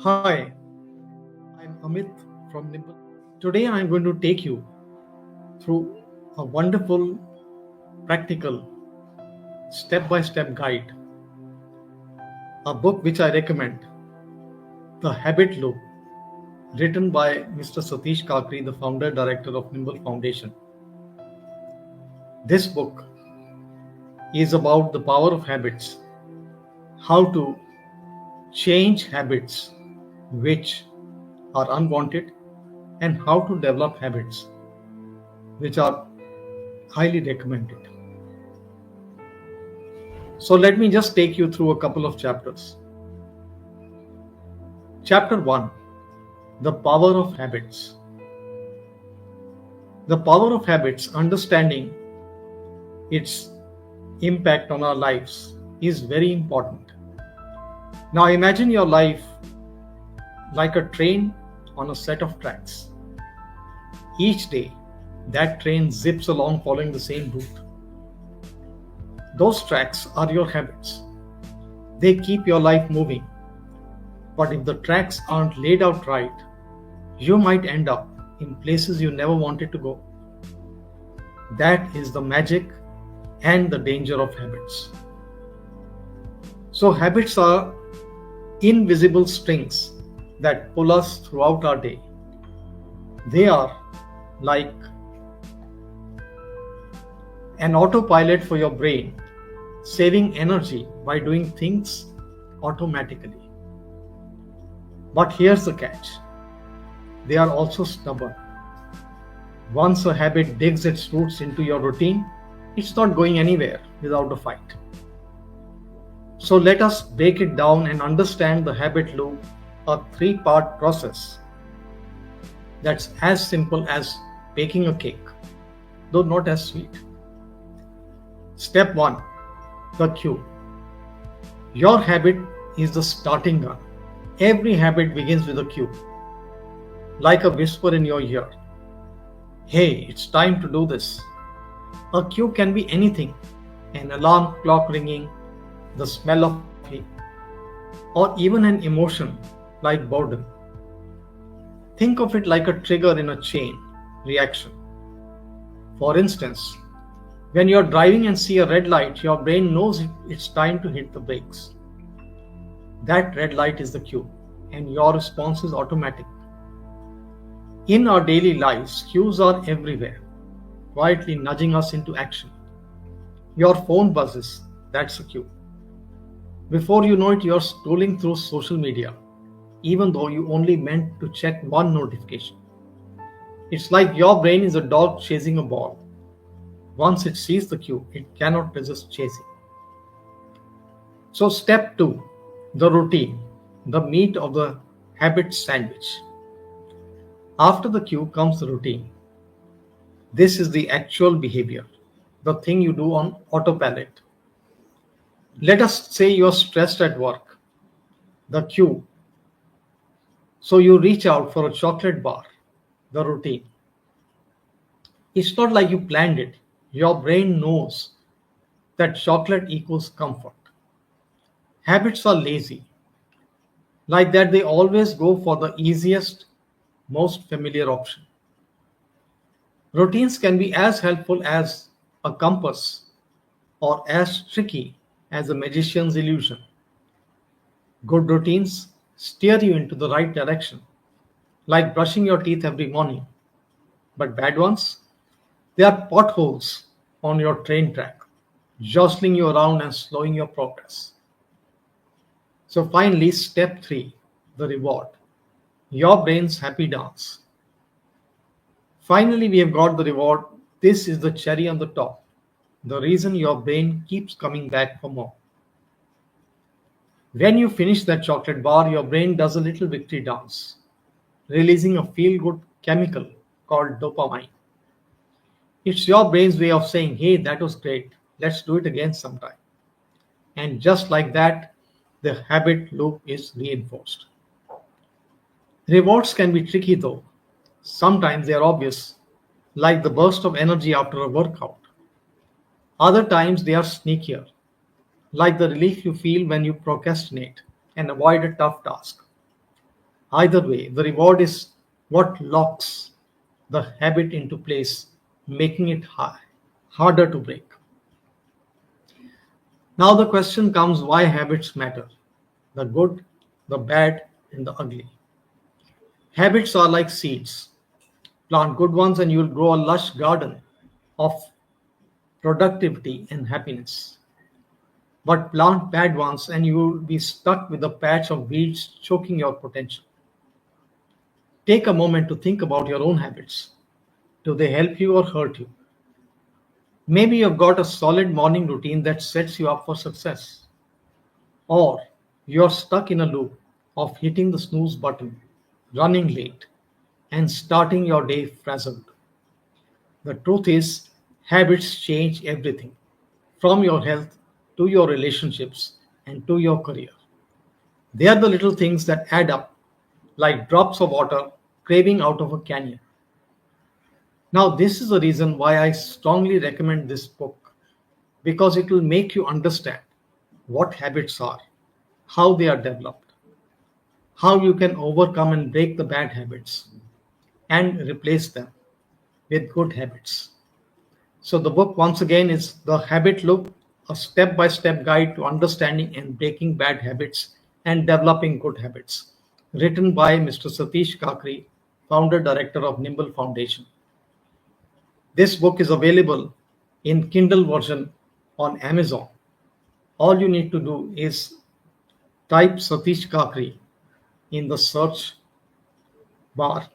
Hi, I'm Amit from Nimble. Today I'm going to take you through a wonderful, practical, step by step guide, a book which I recommend, The Habit Loop, written by Mr. Satish Kakri, the founder director of Nimble Foundation. This book is about the power of habits, how to change habits which are unwanted, and how to develop habits which are highly recommended. So let me just take you through a couple of chapters. Chapter 1: The Power of Habits. The power of habits, understanding its impact on our lives, is very important. Now imagine your life like a train on a set of tracks. Each day, that train zips along following the same route. Those tracks are your habits. They keep your life moving. But if the tracks aren't laid out right, you might end up in places you never wanted to go. That is the magic and the danger of habits. So, habits are invisible strings that pull us throughout our day. They are like an autopilot for your brain, saving energy by doing things automatically. But here's the catch: they are also stubborn. Once a habit digs its roots into your routine, it's not going anywhere without a fight. So let us break it down and understand the habit loop, a three-part process that's as simple as baking a cake, though not as sweet. Step 1: The cue. Your habit is the starting gun. Every habit begins with a cue, like a whisper in your ear. Hey, it's time to do this. A cue can be anything: an alarm clock ringing, the smell of coffee, or even an emotion like boredom. Think of it like a trigger in a chain reaction. For instance, when you're driving and see a red light, your brain knows it's time to hit the brakes. That red light is the cue, and your response is automatic. In our daily lives, cues are everywhere, quietly nudging us into action. Your phone buzzes, that's a cue. Before you know it, you're scrolling through social media, even though you only meant to check one notification. It's like your brain is a dog chasing a ball. Once it sees the cue, it cannot resist chasing. So, step 2: the routine, the meat of the habit sandwich. After the cue comes the routine. This is the actual behavior, the thing you do on autopilot. Let us say you're stressed at work. The cue. So you reach out for a chocolate bar, the routine. It's not like you planned it. Your brain knows that chocolate equals comfort. Habits are lazy, like that they always go for the easiest, most familiar option. Routines can be as helpful as a compass or as tricky as a magician's illusion. Good routines steer you into the right direction, like brushing your teeth every morning. But bad ones, they are potholes on your train track, jostling you around and slowing your progress. So finally, step 3: the reward. Your brain's happy dance. Finally, we have got the reward. This is the cherry on the top, the reason your brain keeps coming back for more. When you finish that chocolate bar, your brain does a little victory dance, releasing a feel good chemical called dopamine. It's your brain's way of saying, hey, that was great, let's do it again sometime. And just like that, the habit loop is reinforced. Rewards can be tricky though. Sometimes they are obvious, like the burst of energy after a workout. Other times they are sneakier, like the relief you feel when you procrastinate and avoid a tough task. Either way, the reward is what locks the habit into place, making it harder to break. Now, the question comes, why habits matter: the good, the bad, and the ugly. Habits are like seeds. Plant good ones, and you'll grow a lush garden of productivity and happiness. But plant bad ones, and you'll be stuck with a patch of weeds choking your potential. Take a moment to think about your own habits. Do they help you or hurt you? Maybe you've got a solid morning routine that sets you up for success. Or you're stuck in a loop of hitting the snooze button, running late, and starting your day frazzled. The truth is, habits change everything, from your health to your relationships and to your career. They are the little things that add up, like drops of water craving out of a canyon. Now, this is the reason why I strongly recommend this book, because it will make you understand what habits are, how they are developed, how you can overcome and break the bad habits, and replace them with good habits. So, the book once again is The Habit Loop, a step by step guide to understanding and breaking bad habits and developing good habits, written by Mr. Satish Kakri, founder director of Nimble Foundation. This book is available in Kindle version on Amazon. All you need to do is type Satish Kakri in the search bar